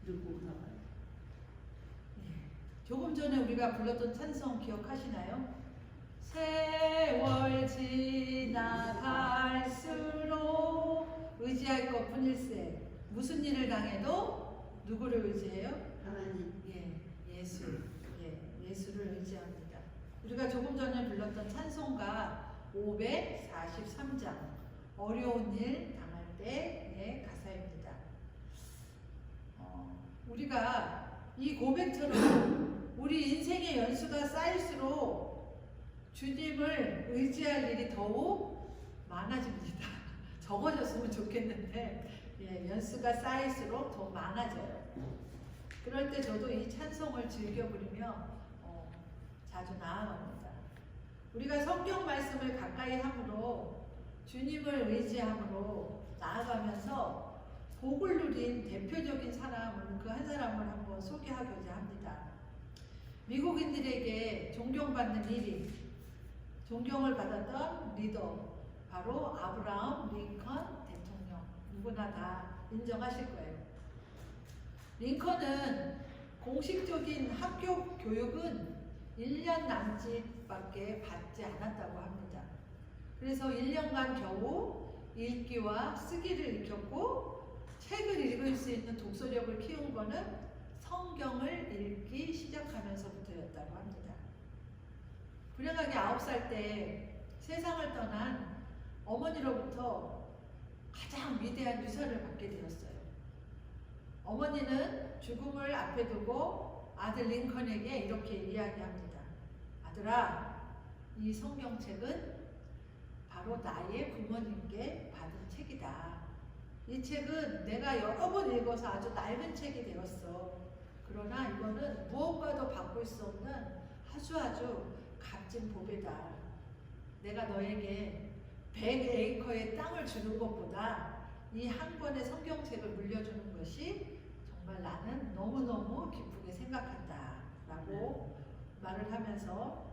누구가 조금 전에 우리가 불렀던 찬송 기억하시나요? 세월 지나갈수록 의지할 것뿐일세. 무슨 일을 당해도 누구를 의지해요? 하나님. 예수. 예수를 의지합니다. 우리가 조금 전에 불렀던 찬송가 543장 어려운 일 당할 때의 가사입니다. 우리가 이 고백처럼 우리 인생의 연수가 쌓일수록 주님을 의지할 일이 더욱 많아집니다. 적어졌으면 좋겠는데 연수가 쌓일수록 더 많아져요. 그럴 때 저도 이 찬송을 즐겨 부르며 자주 나아갑니다. 우리가 성경 말씀을 가까이 함으로 주님을 의지함으로 나아가면서 복을 누린 대표적인 사람을 그 한 사람을 한번 소개하고자 합니다. 미국인들에게 존경받는 1인, 존경을 받았던 리더, 바로 아브라함 링컨 대통령. 누구나 다 인정하실 거예요. 링컨은 공식적인 학교 교육은 1년 남짓밖에 받지 않았다고 합니다. 그래서 1년간 겨우 읽기와 쓰기를 익혔고 책을 읽을 수 있는 독서력을 키운 거는 성경을 읽기 시작하면서부터였다고 합니다. 불행하게 9살 때 세상을 떠난 어머니로부터 가장 위대한 유산을 받게 되었어요. 어머니는 죽음을 앞에 두고 아들 링컨에게 이렇게 이야기합니다. 아들아, 이 성경책은 바로 나의 부모님께 받은 책이다. 이 책은 내가 여러 번 읽어서 아주 낡은 책이 되었어. 그러나 이거는 무엇과도 바꿀 수 없는 아주 값진 보배다. 내가 너에게 100에이커의 땅을 주는 것보다 이 한 권의 성경책을 물려주는 것이 정말 나는 너무너무 기쁘게 생각한다 라고 말을 하면서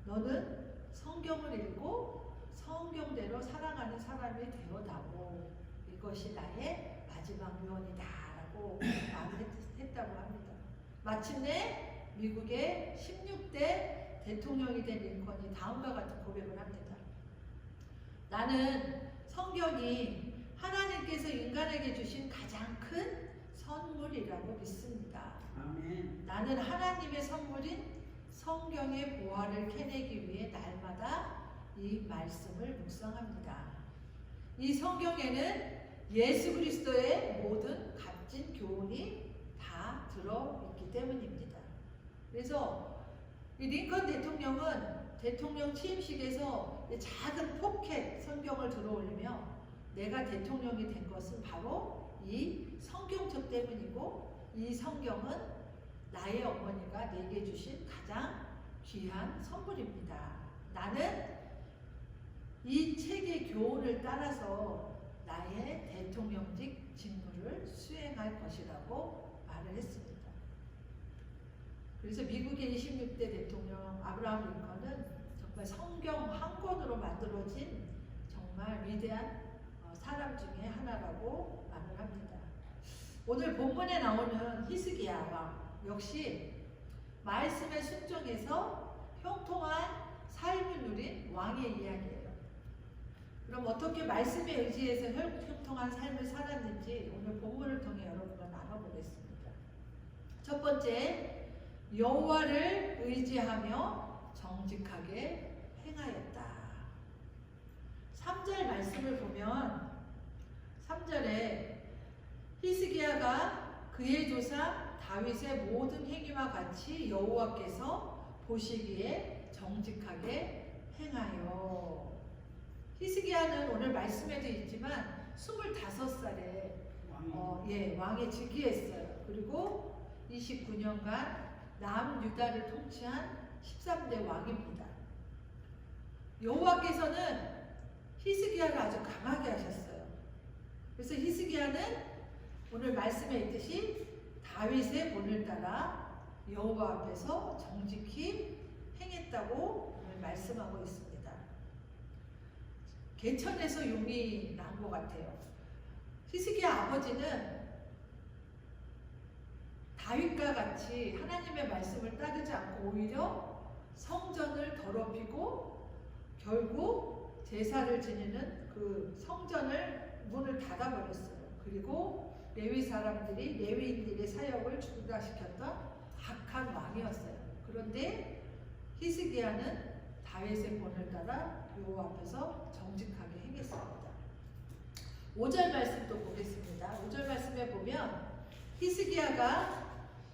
너는 성경을 읽고 성경대로 살아가는 사람이 되어다오. 이것이 나의 마지막 유언이다 라고 말을 했다고 합니다. 마침내 미국의 16대 대통령이 된 링컨이 다음과 같은 고백을 합니다. 나는 성경이 하나님께서 인간에게 주신 가장 큰 선물이라고 믿습니다. 아멘. 나는 하나님의 선물인 성경의 보화를 캐내기 위해 날마다 이 말씀을 묵상합니다. 이 성경에는 예수 그리스도의 모든 값진 교훈이 다 들어있기 때문입니다. 그래서 이 링컨 대통령은 대통령 취임식에서 작은 포켓 성경을 들어올리며 내가 대통령이 된 것은 바로 이 성경책 때문이고 이 성경은 나의 어머니가 내게 주신 가장 귀한 선물입니다. 나는 이 책의 교훈을 따라서 나의 대통령직 직무를 수행할 것이라고 말을 했습니다. 그래서 미국의 26대 대통령 아브라함 링컨은 정말 성경 한 권으로 만들어진 정말 위대한 사람 중에 하나라고 말을 합니다. 오늘 본문에 나오는 히스기야 왕 역시 말씀에 순종해서 형통한 삶을 누린 왕의 이야기예요. 그럼 어떻게 말씀에 의지해서 형통한 삶을 살았는지 오늘 본문을 통해 여러분과 나눠보겠습니다. 첫 번째, 여호와를 의지하며 정직하게 행하였다. 3절 말씀을 보면 3절에 히스기야가 그의 조상 다윗의 모든 행위와 같이 여호와께서 보시기에 정직하게 행하여. 히스기야는 오늘 말씀에도 있지만 25살에 왕에 즉위했어요. 그리고 29년간 남유다를 통치한 13대 왕입니다. 여호와께서는 히스기야를 아주 강하게 하셨어요. 그래서 히스기야는 오늘 말씀에 있듯이 다윗의 본을 따라 여호와 앞에서 정직히 행했다고 오늘 말씀하고 있습니다. 개천에서 용이 난 것 같아요. 히스기야 아버지는 다윗과 같이 하나님의 말씀을 따르지 않고 오히려 성전을 더럽히고 결국 제사를 지내는 그 성전을 문을 닫아버렸어요. 그리고 레위 사람들이 레위인들의 사역을 중단시켰던 악한 왕이었어요. 그런데 히스기야는 다윗의 본을 따라 여호와 앞에서 정직하게 행했습니다. 5절 말씀도 보겠습니다. 5절 말씀에 보면 히스기야가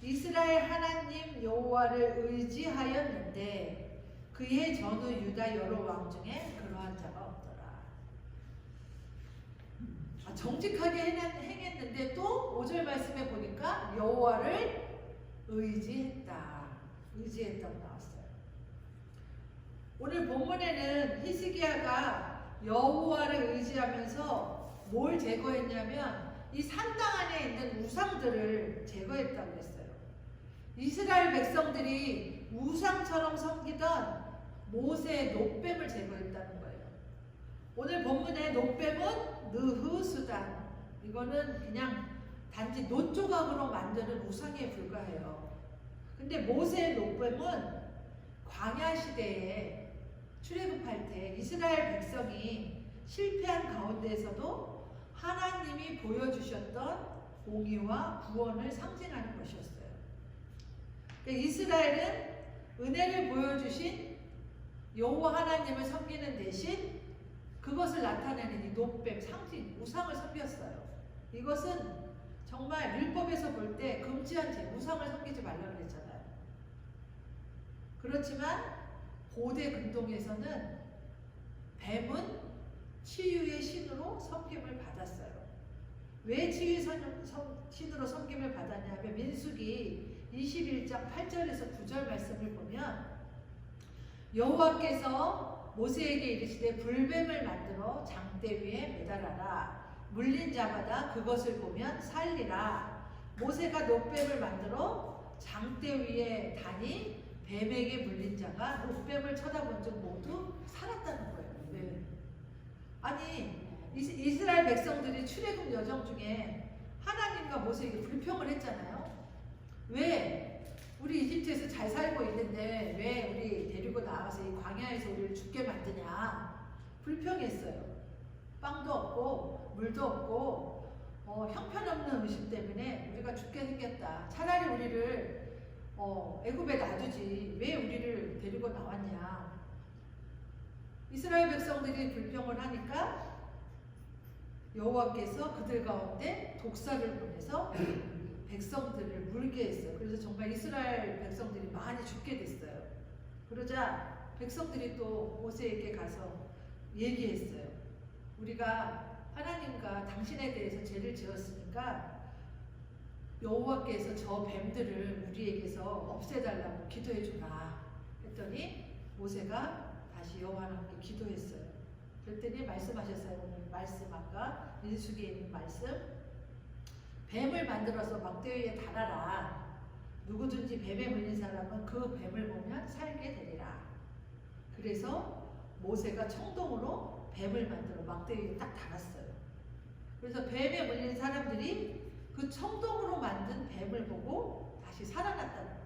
이스라엘 하나님 여호와를 의지하였는데 그의 전후 유다 여러 왕 중에 그러한 자가 없더라. 정직하게 행했는데 또 5절 말씀에 보니까 여호와를 의지했다고 나왔어요. 오늘 본문에는 히스기야가 여호와를 의지하면서 뭘 제거했냐면 이 산당 안에 있는 우상들을 제거했다고 했어요. 이스라엘 백성들이 우상처럼 섬기던 모세의 놋뱀을 제거했다는 거예요. 오늘 본문의 놋뱀은 느흐수단, 이거는 그냥 단지 놋 조각으로 만드는 우상에 불과해요. 근데 모세의 놋뱀은 광야 시대에 출애굽할 때 이스라엘 백성이 실패한 가운데에서도 하나님이 보여주셨던 공의와 구원을 상징하는 것이었어요. 그러니까 이스라엘은 은혜를 보여주신 여호와 하나님을 섬기는 대신 그것을 나타내는 이 놋뱀 상징 우상을 섬겼어요. 이것은 정말 율법에서 볼 때 금지한 죄, 우상을 섬기지 말라고 그랬잖아요. 그렇지만 고대 근동에서는 뱀은 치유의 신으로 섬김을 받았어요. 왜 치유의 신으로 섬김을 받았냐면 민수기 21장 8절에서 9절 말씀을 보면 여호와께서 모세에게 이르시되 불뱀을 만들어 장대 위에 매달아라. 물린 자마다 그것을 보면 살리라. 모세가 놋뱀을 만들어 장대 위에 다니 뱀에게 물린 자가 놋뱀을 쳐다본 즉 모두 살았다는 거예요. 네. 아니 이스라엘 백성들이 출애굽 여정 중에 하나님과 모세에게 불평을 했잖아요. 왜 우리 이집트에서 잘 살고 있는데 왜 우리 데리고 나와서 이 광야에서 우리를 죽게 만드냐 불평했어요. 빵도 없고 물도 없고 형편없는 음식 때문에 우리가 죽게 생겼다. 차라리 우리를 애굽에 놔두지 왜 우리를 데리고 나왔냐. 이스라엘 백성들이 불평을 하니까 여호와께서 그들 가운데 독사를 보내서 백성들을 물게 했어요. 그래서 정말 이스라엘 백성들이 많이 죽게 됐어요. 그러자 백성들이 또 모세에게 가서 얘기했어요. 우리가 하나님과 당신에 대해서 죄를 지었으니까 여호와께서 저 뱀들을 우리에게서 없애달라고 기도해주라 했더니 모세가 다시 여호와와 함께 기도했어요. 그랬더니 말씀하셨어요. 오늘 말씀 아까 민수기에 있는 말씀 뱀을 만들어서 막대 위에 달아라. 누구든지 뱀에 물린 사람은 그 뱀을 보면 살게 되리라. 그래서 모세가 청동으로 뱀을 만들어 막대 위에 딱 달았어요. 그래서 뱀에 물린 사람들이 그 청동으로 만든 뱀을 보고 다시 살아났다는 거예요.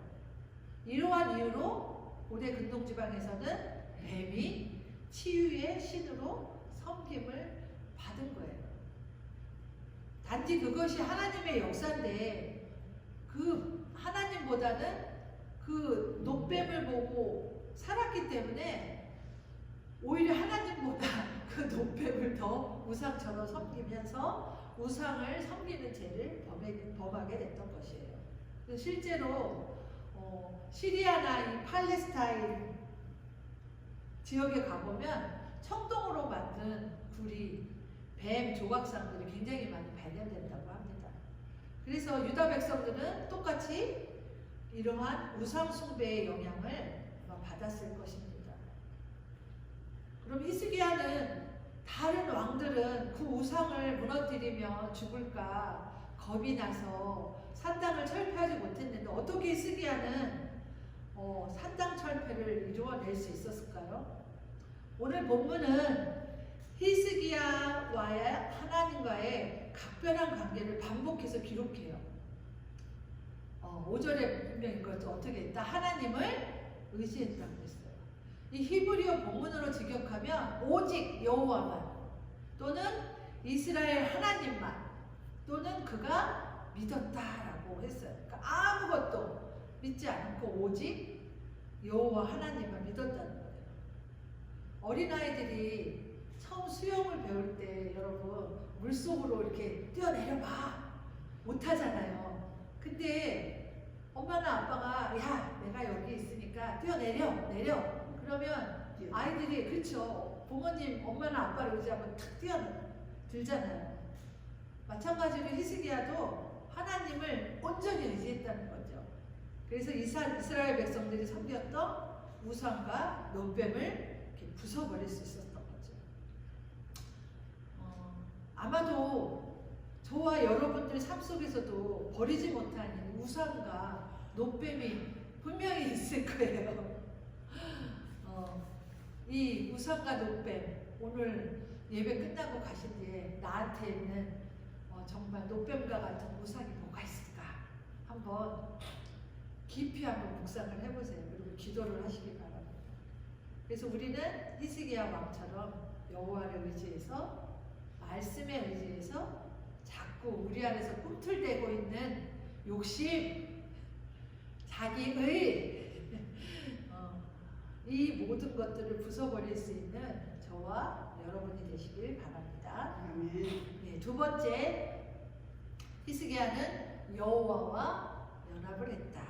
이러한 이유로 고대 근동지방에서는 뱀이 치유의 신으로 섬김을 받은 거예요. 단지 그것이 하나님의 역사인데 그 하나님보다는 그 놋뱀을 보고 살았기 때문에 오히려 하나님보다 그 놋뱀을 더 우상처럼 섬기면서 우상을 섬기는 죄를 범하게 됐던 것이에요. 실제로 시리아나 이 팔레스타인 지역에 가보면 청동으로 만든 구리, 뱀 조각상들이 굉장히 많이 발견된다고 합니다. 그래서 유다 백성들은 똑같이 이러한 우상 숭배의 영향을 받았을 것입니다. 그럼 히스기야는 다른 왕들은 그 우상을 무너뜨리며 죽을까 겁이 나서 산당을 철폐하지 못했는데 어떻게 히스기야는 산당 철폐를 이루어낼 수 있었을까요? 오늘 본문은 히스기야와의 하나님과의 각별한 관계를 반복해서 기록해요. 5절에 분명히 이것도 어떻게 했다? 하나님을 의지했다고 했어요. 이 히브리어 본문으로 직역하면 오직 여호와만 또는 이스라엘 하나님만 또는 그가 믿었다라고 했어요. 그러니까 아무것도 믿지 않고 오직 여호와 하나님만 믿었다는 거예요. 어린아이들이 처음 수영을 배울 때 여러분 물속으로 이렇게 뛰어내려봐 못하잖아요. 근데 엄마나 아빠가 야 내가 여기 있으니까 내려 그러면 아이들이 그렇죠. 부모님 엄마나 아빠를 의지하고 탁 뛰어들잖아요. 마찬가지로 히스기야도 하나님을 온전히 의지했다는 거죠. 그래서 이스라엘 백성들이 섬겼던 우상과 노뱀을 이렇게 부숴버릴 수 있었던 거죠. 아마도 저와 여러분들 삶 속에서도 버리지 못한 우상과 노뱀이 분명히 있을 거예요. 이 우상과 노뱀 오늘 예배 끝나고 가실 때 나한테 있는 정말 노뱀과 같은 우상이 뭐가 있을까 한번 깊이 한번 묵상을 해보세요. 그리고 기도를 하시기 바랍니다. 그래서 우리는 히스기야 왕처럼 여호와를 의지해서 말씀에 의지해서 자꾸 우리 안에서 꿈틀대고 있는 욕심, 자기의 이 모든 것들을 부숴버릴 수 있는 저와 여러분이 되시길 바랍니다. 네, 두 번째, 히스기야는 여호와와 연합을 했다.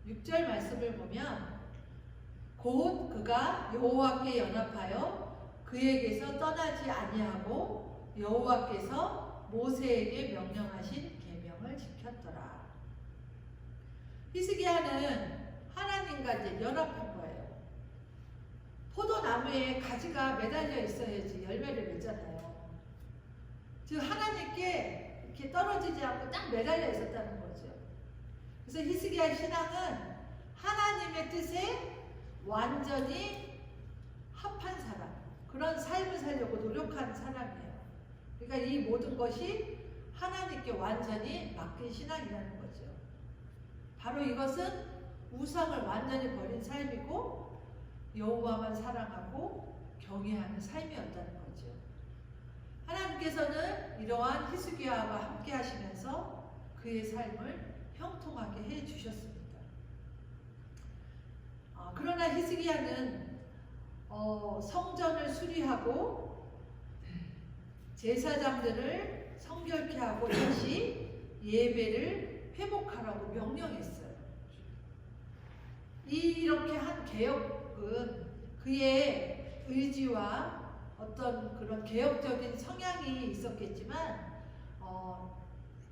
6절 말씀을 보면 곧 그가 여호와께 연합하여 그에게서 떠나지 아니하고 여호와께서 모세에게 명령하신 계명을 지켰더라. 히스기야는 하나님과 이제 연합한 거예요. 포도나무에 가지가 매달려 있어야지 열매를 맺잖아요. 즉 하나님께 이렇게 떨어지지 않고 딱 매달려 있었다는 거죠. 그래서 히스기야 신앙은 하나님의 뜻에 완전히 합한 사람, 그런 삶을 살려고 노력한 사람이에요. 그러니까 이 모든 것이 하나님께 완전히 맡긴 신앙이라는 거죠. 바로 이것은 우상을 완전히 버린 삶이고 여호와만 사랑하고 경외하는 삶이었다는 거죠. 하나님께서는 이러한 히스기야와 함께 하시면서 그의 삶을 형통하게 해 주셨습니다. 그러나 히스기야는 성전을 수리하고 제사장들을 성결케 하고 다시 예배를 회복하라고 명령했어요. 이렇게 한 개혁은 그의 의지와 어떤 그런 개혁적인 성향이 있었겠지만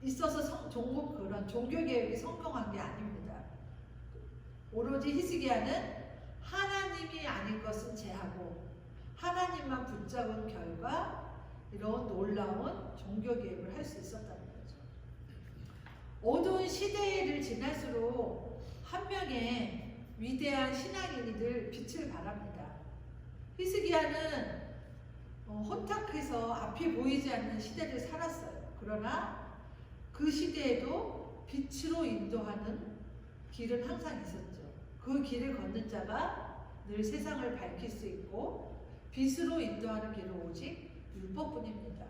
있어서 그런 종교개혁이 성공한 게 아닙니다. 오로지 히스기야는 하나님이 아닌 것은 제하고 하나님만 붙잡은 결과 이런 놀라운 종교개혁을 할 수 있었다는 거죠. 어두운 시대를 지날수록 한 명의 위대한 신앙인이 늘 빛을 발합니다. 히스기야는 혼탁해서 앞이 보이지 않는 시대를 살았어요. 그러나 그 시대에도 빛으로 인도하는 길은 항상 있었죠. 그 길을 걷는 자가 늘 세상을 밝힐 수 있고 빛으로 인도하는 길은 오직 율법뿐입니다.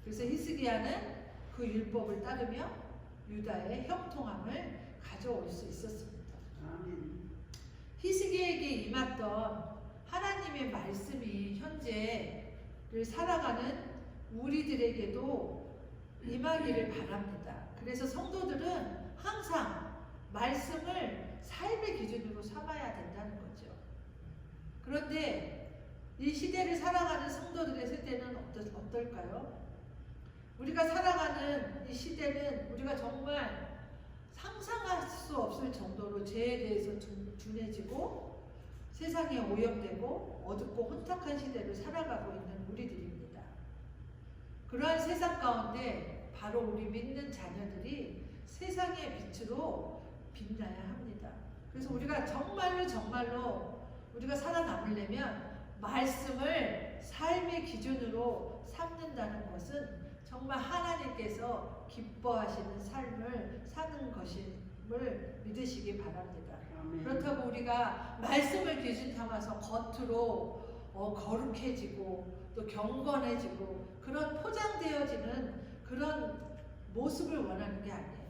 그래서 히스기야는 그 율법을 따르며 유다의 형통함을 가져올 수 있었습니다. 아멘. 히스기야에게 임했던 하나님의 말씀이 현재를 살아가는 우리들에게도 임하기를 바랍니다. 그래서 성도들은 항상 말씀을 삶의 기준으로 삼아야 된다는 거죠. 그런데 이 시대를 살아가는 성도들의 세대는 어떨까요? 우리가 살아가는 이 시대는 우리가 정말 상상할 수 없을 정도로 죄에 대해서 둔해지고 세상에 오염되고 어둡고 혼탁한 시대를 살아가고 있는 우리들입니다. 그러한 세상 가운데 바로 우리 믿는 자녀들이 세상의 빛으로 빛나야 합니다. 그래서 우리가 정말로 우리가 살아남으려면 말씀을 삶의 기준으로 삼는다는 것은 정말 하나님께서 기뻐하시는 삶을 사는 것임을 믿으시기 바랍니다. 아멘. 그렇다고 우리가 말씀을 기준 삼아서 겉으로 거룩해지고 또 경건해지고 그런 포장되어지는 그런 모습을 원하는 게 아니에요.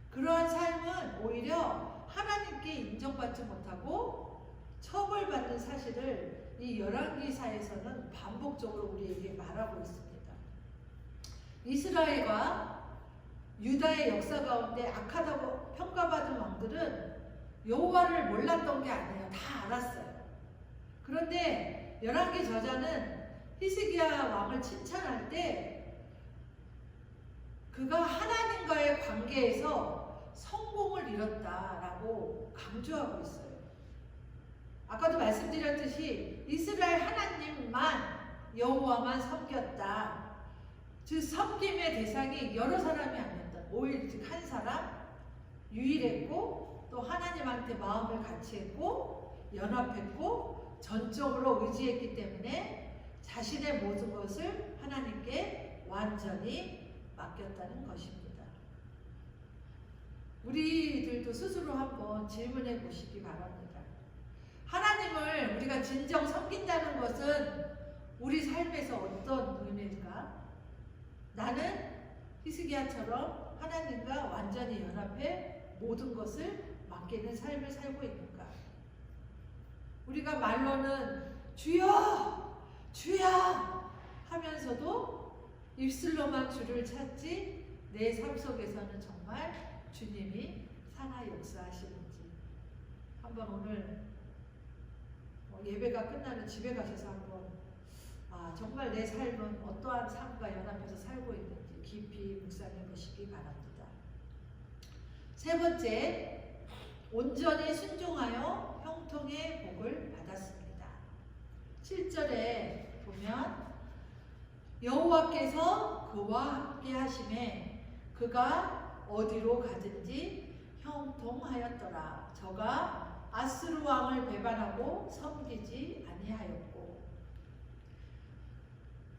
그러한 삶은 오히려 하나님께 인정받지 못하고 처벌받는 사실을 이 열왕기사에서는 반복적으로 우리에게 말하고 있습니다. 이스라엘과 유다의 역사 가운데 악하다고 평가받은 왕들은 여호와를 몰랐던 게 아니에요. 다 알았어요. 그런데 열왕기 저자는 히스기야 왕을 칭찬할 때 그가 하나님과의 관계에서 성공을 이뤘다라고 강조하고 있어요. 아까도 말씀드렸듯이 이스라엘 하나님만 여호와만 섬겼다. 즉 섬김의 대상이 여러 사람이 아니었다. 오히려 즉 한 사람 유일했고 또 하나님한테 마음을 같이 했고 연합했고 전적으로 의지했기 때문에 자신의 모든 것을 하나님께 완전히 맡겼다는 것입니다. 우리들도 스스로 한번 질문해 보시기 바랍니다. 하나님을 우리가 진정 섬긴다는 것은 우리 삶에서 어떤 의미일까? 나는 히스기야처럼 하나님과 완전히 연합해 모든 것을 맡기는 삶을 살고 있는가? 우리가 말로는 주여! 주여! 하면서도 입술로만 주를 찾지 내 삶 속에서는 정말 주님이 살아 역사하시는지 한번 오늘 예배가 끝나면 집에 가셔서 한번 정말 내 삶은 어떠한 삶과 연합해서 살고 있는지 깊이 묵상해 보시기 바랍니다. 세 번째, 온전히 순종하여 형통의 복을 받았습니다. 7절에 보면 여호와께서 그와 함께 하심에 그가 어디로 가든지 형통하였더라. 저가 아스루 왕을 배반하고 섬기지 아니하였고.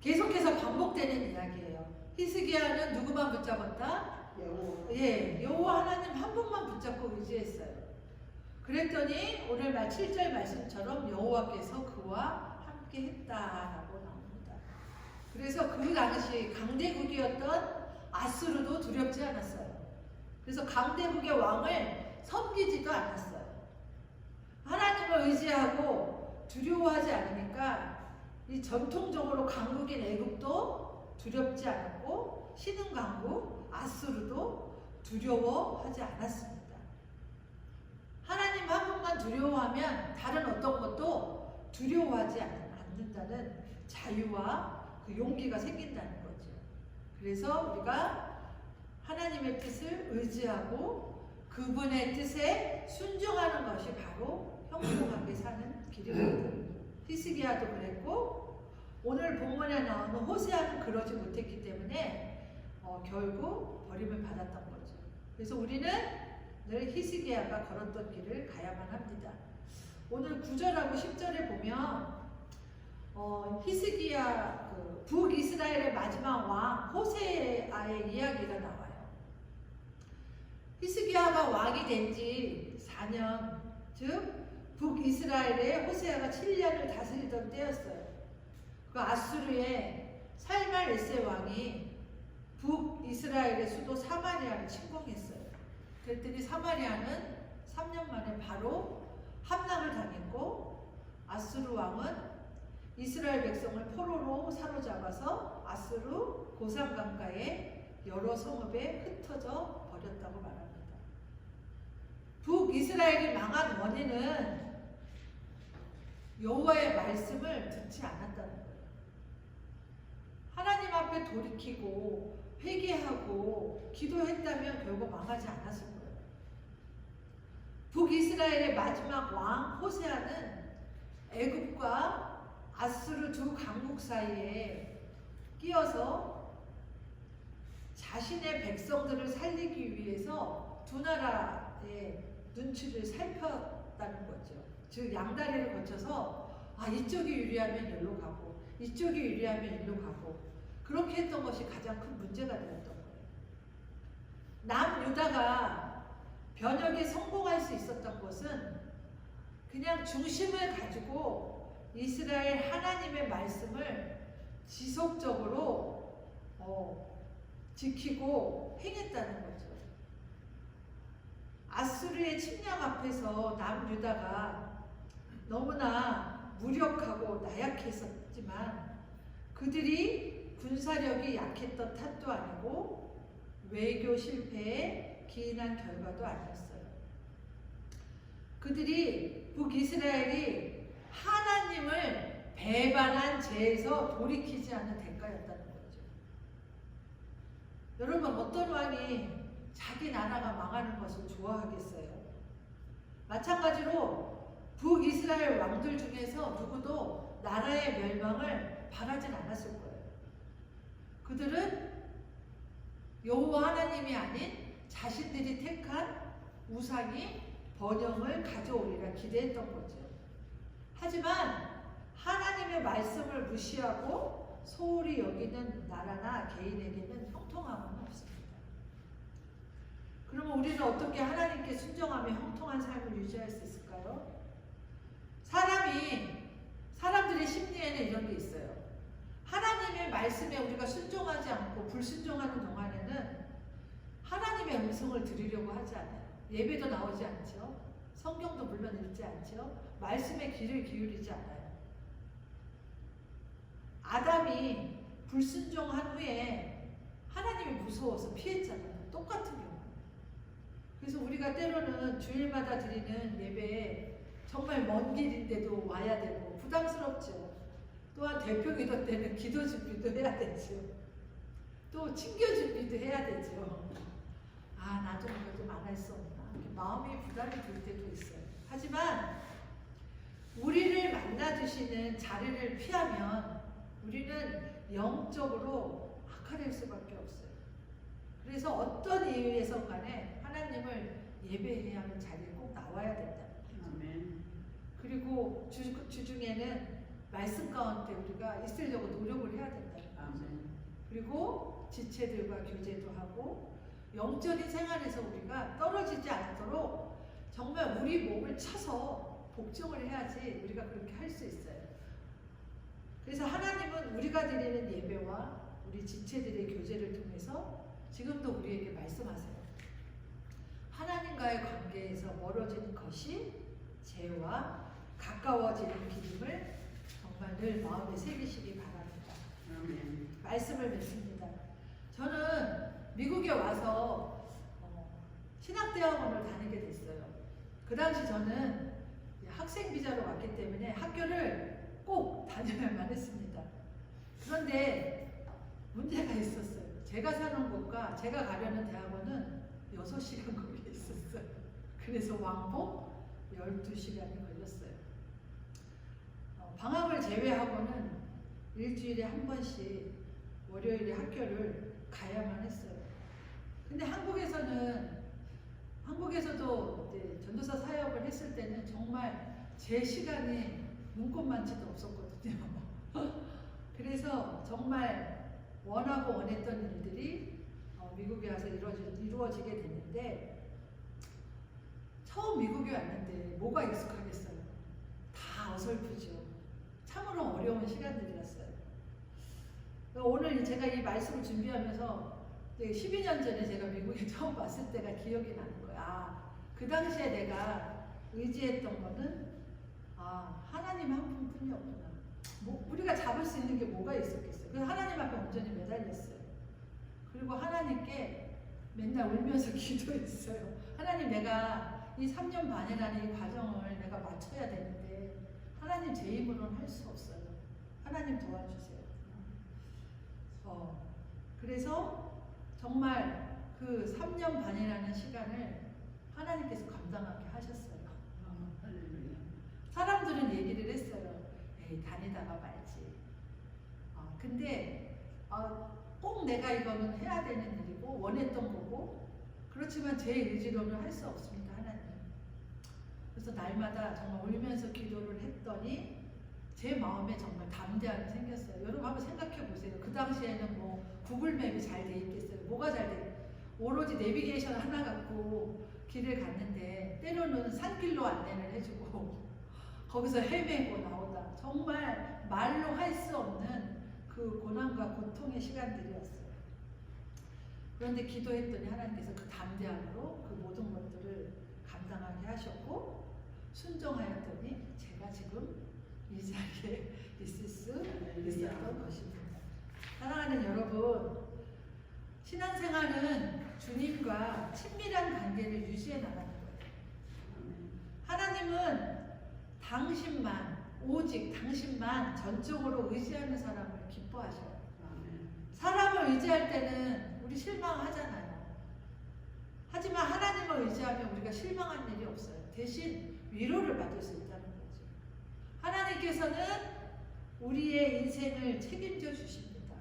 계속해서 반복되는 이야기예요. 히스기야는 누구만 붙잡았다? 여호와 하나님 한 분만 붙잡고 의지했어요. 그랬더니 오늘 7절 말씀처럼 여호와께서 그와 함께 했다라고 나옵니다. 그래서 그 당시 강대국이었던 아수르도 두렵지 않았어요. 그래서 강대국의 왕을 섬기지도 않았어요. 하나님을 의지하고 두려워하지 않으니까 이 전통적으로 강국인 애국도 두렵지 않았고 신흥 강국 아수르도 두려워하지 않았습니다. 하나님 한 분만 두려워하면 다른 어떤 것도 두려워하지 않는다는 자유와 그 용기가 생긴다는 거죠. 그래서 우리가 하나님의 뜻을 의지하고 그분의 뜻에 순종하는 것이 바로 형통하게 사는 길입니다. 히스기야도 그랬고 오늘 본문에 나오는 호세아는 그러지 못했기 때문에 결국 버림을 받았던 거죠. 그래서 우리는 늘 히스기야가 걸었던 길을 가야만 합니다. 오늘 9절하고 10절에 보면 히스기야 북이스라엘의 마지막 왕 호세아의 이야기가 나와요. 히스기야가 왕이 된 지 4년, 즉 북이스라엘에 호세아가 7년을 다스리던 때였어요. 그 아수르의 살말에세 왕이 북이스라엘의 수도 사마리아를 침공했어요. 그랬더니 사마리아는 3년 만에 바로 함락을 당했고 아수르 왕은 이스라엘 백성을 포로로 사로잡아서 아수르 고산강가의 여러 성읍에 흩어져 버렸다고 말합니다. 북이스라엘이 망한 원인은 여호와의 말씀을 듣지 않았다는 거예요. 하나님 앞에 돌이키고 회개하고 기도했다면 결국 망하지 않았을 거예요. 북이스라엘의 마지막 왕 호세아는 애굽과 아수르 두 강국 사이에 끼어서 자신의 백성들을 살리기 위해서 두 나라의 눈치를 살폈다는 거죠. 즉 양다리를 거쳐서 이쪽이 유리하면 여기로 가고 이쪽이 유리하면 이리로 가고 그렇게 했던 것이 가장 큰 문제가 되었던 거예요. 남유다가 변혁에 성공할 수 있었던 것은 그냥 중심을 가지고 이스라엘 하나님의 말씀을 지속적으로 지키고 행했다는 거죠. 아수르의 침략 앞에서 남유다가 너무나 무력하고 나약했었지만 그들이 군사력이 약했던 탓도 아니고 외교 실패에 기인한 결과도 아니었어요. 그들이 북이스라엘이 하나님을 배반한 죄에서 돌이키지 않는 대가였다는 거죠. 여러분, 어떤 왕이 자기 나라가 망하는 것을 좋아하겠어요? 마찬가지로 북이스라엘 왕들 중에서 누구도 나라의 멸망을 바라진 않았을 거예요. 그들은 여호와 하나님이 아닌 자신들이 택한 우상이 번영을 가져오리라 기대했던 거죠. 하지만 하나님의 말씀을 무시하고 소홀히 여기는 나라나 개인에게는 형통함은 없습니다. 그러면 우리는 어떻게 하나님께 순종하며 형통한 삶을 유지할 수 있을까요? 사람들의 심리에는 이런 게 있어요. 하나님의 말씀에 우리가 순종하지 않고 불순종하는 동안에는 하나님의 음성을 들으려고 하지 않아요. 예배도 나오지 않죠. 성경도 물론 읽지 않죠. 말씀에 귀를 기울이지 않아요. 아담이 불순종한 후에 하나님이 무서워서 피했잖아요. 똑같은 경우. 그래서 우리가 때로는 주일마다 드리는 예배에 정말 먼 길인데도 와야 되고 부담스럽죠. 또한 대표 기도 때는 기도 준비도 해야 되죠. 또 친교 준비도 해야 되죠. 아, 나 좀 이거 좀 안 할 수 없나. 마음이 부담이 들 때도 있어요. 하지만 우리를 만나주시는 자리를 피하면 우리는 영적으로 악화될 수밖에 없어요. 그래서 어떤 이유에서 간에 하나님을 예배해야 하는 자리에 꼭 나와야 된다. 아멘. 그리고 주중에는 말씀 가운데 우리가 있으려고 노력을 해야 된다. 아멘. 그리고 지체들과 교제도 하고 영적인 생활에서 우리가 떨어지지 않도록 정말 우리 몸을 쳐서 복종을 해야지 우리가 그렇게 할 수 있어요. 그래서 하나님은 우리가 드리는 예배와 우리 지체들의 교제를 통해서 지금도 우리에게 말씀하세요. 하나님과의 관계에서 멀어지는 것이 죄와 가까워지는 길임을 정말 늘 마음에 새기시기 바랍니다. 아멘. 말씀을 맺습니다. 저는 미국에 와서 신학대학원을 다니게 됐어요. 그 당시 저는 학생 비자로 왔기 때문에 학교를 꼭 다녀야만 했습니다. 그런데 문제가 있었어요. 제가 사는 곳과 제가 가려는 대학원은 6시간 거리에 있었어요. 그래서 왕복 12시간이 걸렸어요. 방학을 제외하고는 일주일에 한 번씩 월요일에 학교를 가야만 했어요. 근데 한국에서도 이제 전도사 사역을 했을 때는 정말 제 시간이 눈꼽만치도 없었거든요. 그래서 정말 원하고 원했던 일들이 미국에 와서 이루어지게 됐는데 처음 미국에 왔는데 뭐가 익숙하겠어요. 다 어설프죠. 참으로 어려운 시간들이었어요. 오늘 제가 이 말씀을 준비하면서 12년 전에 제가 미국에 처음 왔을 때가 기억이 나는 거야. 그 당시에 내가 의지했던 거는 하나님 한 분뿐이었구나. 우리가 잡을 수 있는 게 뭐가 있었겠어요. 그래서 하나님 앞에 온전히 매달렸어요. 그리고 하나님께 맨날 울면서 기도했어요. 하나님, 내가 이 3년 반이라는 이 과정을 내가 맞춰야 되는데 하나님 제 힘으로는 할 수 없어요. 하나님 도와주세요. 그래서 정말 그 3년 반이라는 시간을 하나님께서 감당하게 하셨어요. 할렐루야. 사람들은 얘기를 했어요. 에이, 다니다가 말지. 근데 꼭 내가 이거는 해야 되는 일이고 원했던 거고, 그렇지만 제 의지로는 할 수 없습니다, 하나님. 그래서 날마다 정말 울면서 기도를 했더니 제 마음에 정말 담대함이 생겼어요. 여러분 한번 생각해 보세요. 그 당시에는 뭐 구글맵이 잘 돼 있겠어요. 뭐가 잘 돼? 오로지 내비게이션 하나 갖고 길을 갔는데 때로는 산길로 안내를 해주고 거기서 헤매고 나오다. 정말 말로 할 수 없는 그 고난과 고통의 시간들이었어요. 그런데 기도했더니 하나님께서 그 담대함으로 그 모든 것들을 감당하게 하셨고 순종하였더니 제가 지금 이 자리에 있을 수 있었던 것입니다. 사랑하는 여러분, 신앙생활은 주님과 친밀한 관계를 유지해 나가는 거예요. 하나님은 당신만, 오직 당신만 전적으로 의지하는 사람을 기뻐하셔요. 사람을 의지할 때는 우리 실망하잖아요. 하지만 하나님을 의지하면 우리가 실망할 일이 없어요. 대신 위로를 받을 수 있다는 거죠. 하나님께서는 우리의 인생을 책임져 주십니다.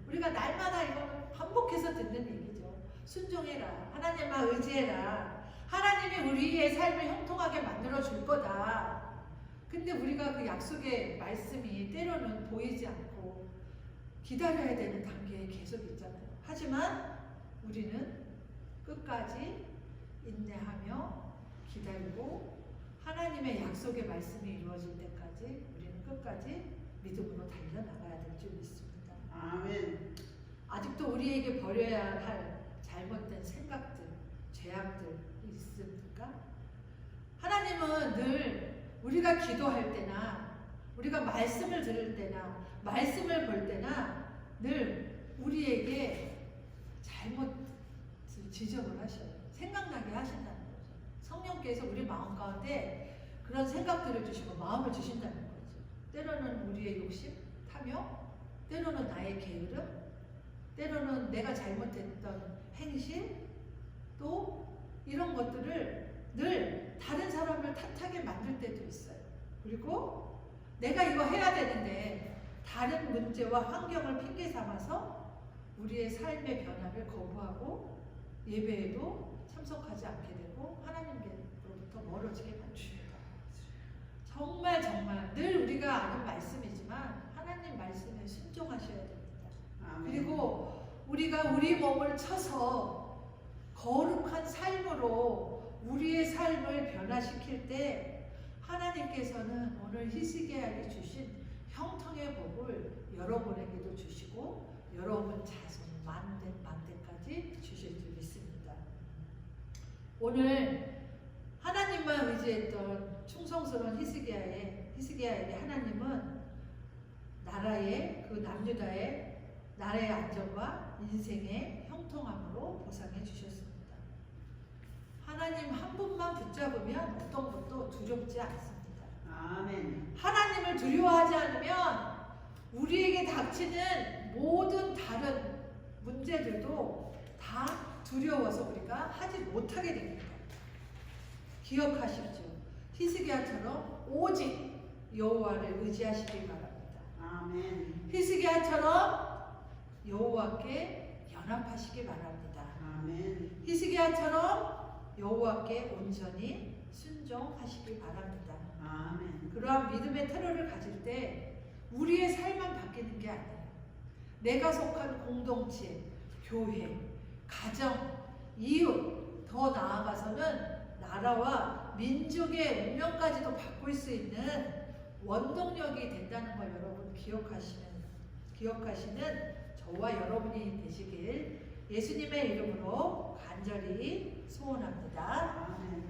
우리가 날마다 이거는 반복해서 듣는 얘기죠. 순종해라. 하나님만 의지해라. 하나님이 우리의 삶을 형통하게 만들어 줄 거다. 근데 우리가 그 약속의 말씀이 때로는 보이지 않고 기다려야 되는 단계에 계속 있잖아요. 하지만 우리는 끝까지 인내하며 기다리고 하나님의 약속의 말씀이 이루어질 때까지 우리는 끝까지 믿음으로 달려나가야 될 줄 믿습니다. 아멘. 아직도 우리에게 버려야 할 잘못된 생각들, 죄악들 있습니까? 하나님은 늘 우리가 기도할 때나 우리가 말씀을 들을 때나 말씀을 볼 때나 늘 우리에게 잘못 지적을 하셔요. 생각나게 하신다는 거죠. 성령께서 우리 마음 가운데 그런 생각들을 주시고 마음을 주신다는 거죠. 때로는 우리의 욕심, 탐욕, 때로는 나의 게으름, 때로는 내가 잘못했던 행실, 또 이런 것들을 늘 다른 사람을 탓하게 만들 때도 있어요. 그리고 내가 이거 해야 되는데 다른 문제와 환경을 핑계 삼아서 우리의 삶의 변화를 거부하고 예배에도 참석하지 않게 되고 하나님께로부터 멀어지게 만듭니다. 정말 늘 우리가 아는 말씀이지만 하나님 말씀에 순종하셔야 됩니다. 그리고 우리가 우리 몸을 쳐서 거룩한 삶으로 우리의 삶을 변화시킬 때 하나님께서는 오늘 히스기야에게 주신 형통의 복을 여러분에게도 주시고 여러분 자손 만대까지 주실 줄 믿습니다. 오늘 하나님만 의지했던 충성스러운 히스기야에게 하나님은 나라의 그 남유다의 나라의 안정과 인생의 형통함으로 보상해 주셨습니다. 하나님 한 분만 붙잡으면 어떤 것도 두렵지 않습니다. 아멘. 하나님을 두려워하지 않으면 우리에게 닥치는 모든 다른 문제들도 다 두려워서 우리가 하지 못하게 됩니다. 기억하십시오. 히스기야처럼 오직 여호와를 의지하시기 바랍니다. 아멘. 히스기야처럼 여호와께 연합하시기 바랍니다. 아멘. 히스기야처럼 여호와께 온전히 순종하시기 바랍니다. 아멘. 그러한 믿음의 태도를 가질 때 우리의 삶만 바뀌는 게 아니에요. 내가 속한 공동체, 교회, 가정, 이웃, 더 나아가서는 나라와 민족의 운명까지도 바꿀 수 있는 원동력이 된다는 걸 여러분 기억하시는 저와 여러분이 되시길 예수님의 이름으로 간절히 소원합니다. 아멘.